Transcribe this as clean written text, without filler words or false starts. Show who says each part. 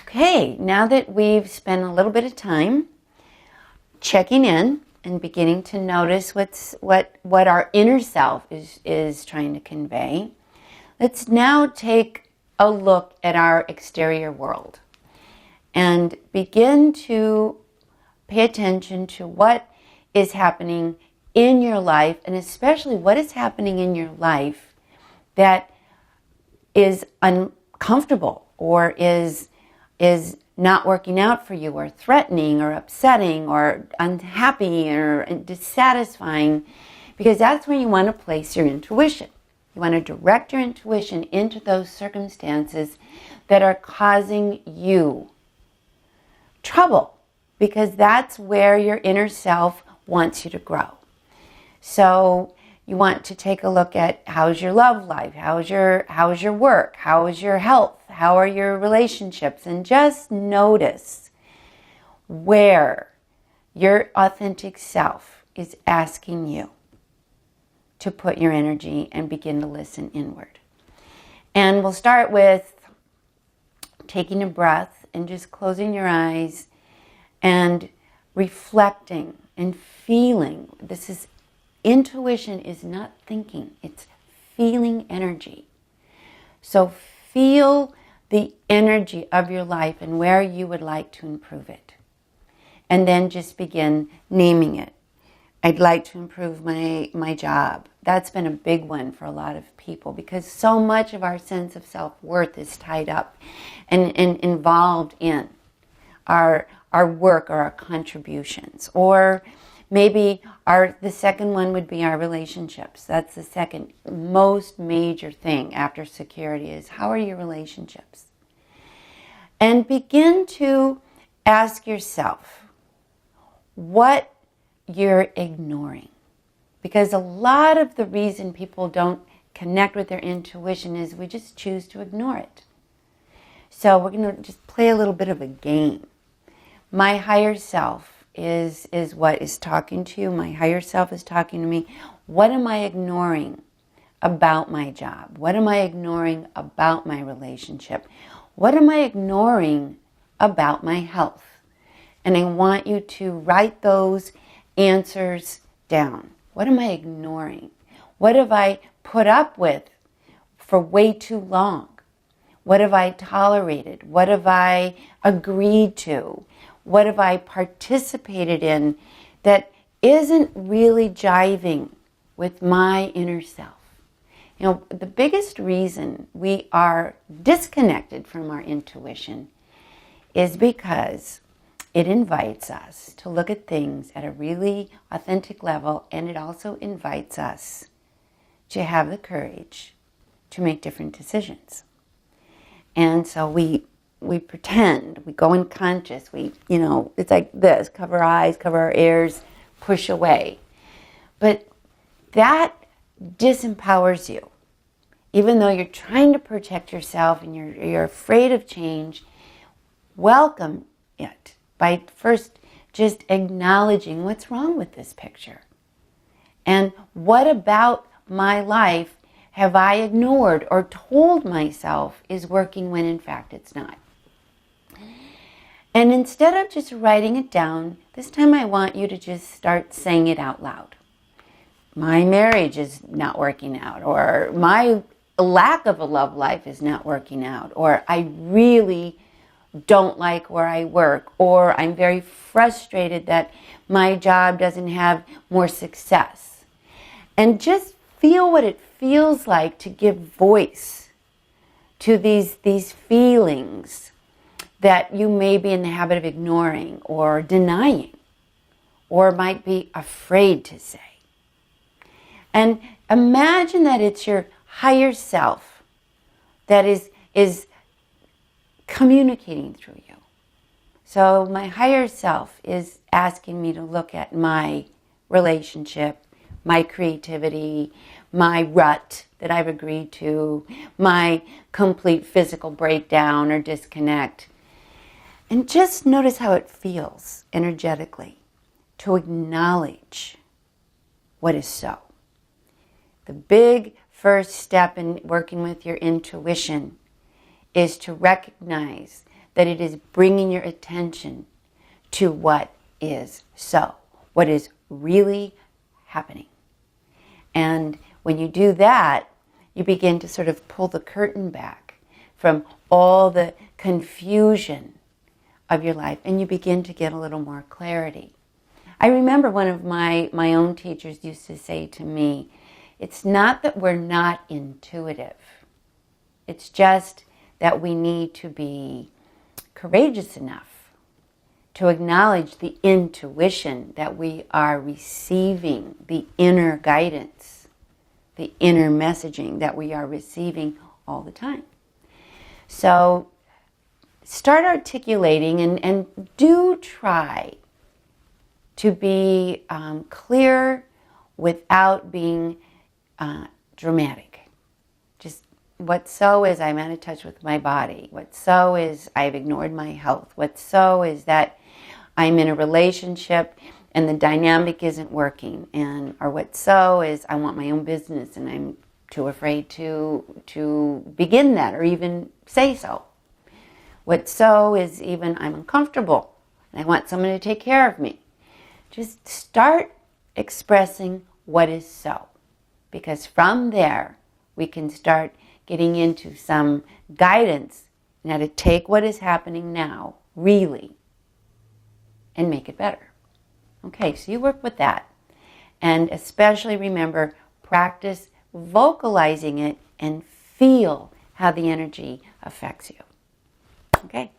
Speaker 1: Okay, now that we've spent a little bit of time checking in and beginning to notice what our inner self is trying to convey, let's now take a look at our exterior world and begin to pay attention to what is happening in your life, and especially what is happening in your life that is uncomfortable or is not working out for you, or threatening or upsetting or unhappy or dissatisfying, because that's where you want to place your intuition. You want to direct your intuition into those circumstances that are causing you trouble, because that's where your inner self wants you to grow. So you want to take a look at how's your love life, how's your work, how is your health, how are your relationships, and just notice where your authentic self is asking you to put your energy and begin to listen inward. And we'll start with taking a breath and just closing your eyes and reflecting and feeling. Intuition is not thinking, it's feeling energy. So feel the energy of your life and where you would like to improve it. And then just begin naming it. I'd like to improve my job. That's been a big one for a lot of people, because so much of our sense of self-worth is tied up and involved in our work or our contributions. Or maybe the second one would be our relationships. That's the second most major thing after security, is how are your relationships? And begin to ask yourself what you're ignoring. Because a lot of the reason people don't connect with their intuition is we just choose to ignore it. So we're going to just play a little bit of a game. My higher self is what is talking to you. My higher self is talking to me. What am I ignoring about my job? What am I ignoring about my relationship? What am I ignoring about my health? And I want you to write those answers down. What am I ignoring? What have I put up with for way too long? What have I tolerated? What have I agreed to? What have I participated in that isn't really jiving with my inner self? You know, the biggest reason we are disconnected from our intuition is because it invites us to look at things at a really authentic level, and it also invites us to have the courage to make different decisions. And so we pretend, we go unconscious, it's like this, cover our eyes, cover our ears, push away. But that disempowers you. Even though you're trying to protect yourself and you're afraid of change, welcome it by first just acknowledging what's wrong with this picture. And what about my life have I ignored or told myself is working when in fact it's not? And instead of just writing it down, this time I want you to just start saying it out loud. My marriage is not working out, or my lack of a love life is not working out, or I really don't like where I work, or I'm very frustrated that my job doesn't have more success. And just feel what it feels like to give voice to these feelings that you may be in the habit of ignoring or denying, or might be afraid to say. And imagine that it's your higher self that is communicating through you. So my higher self is asking me to look at my relationship, my creativity, my rut that I've agreed to, my complete physical breakdown or disconnect. And just notice how it feels energetically to acknowledge what is so. The big first step in working with your intuition is to recognize that it is bringing your attention to what is so, what is really happening. And when you do that, you begin to sort of pull the curtain back from all the confusion of your life, and you begin to get a little more clarity. I remember one of my own teachers used to say to me, it's not that we're not intuitive. It's just that we need to be courageous enough to acknowledge the intuition that we are receiving, the inner guidance, the inner messaging that we are receiving all the time. So start articulating and do try to be clear without being dramatic. Just what so is I'm out of touch with my body. What so is I've ignored my health. What so is that I'm in a relationship and the dynamic isn't working. Or what so is I want my own business and I'm too afraid to begin that or even say so. What so is even I'm uncomfortable and I want someone to take care of me. Just start expressing what is so. Because from there, we can start getting into some guidance on how to take what is happening now, really, and make it better. Okay, so you work with that. And especially remember, practice vocalizing it and feel how the energy affects you. Okay?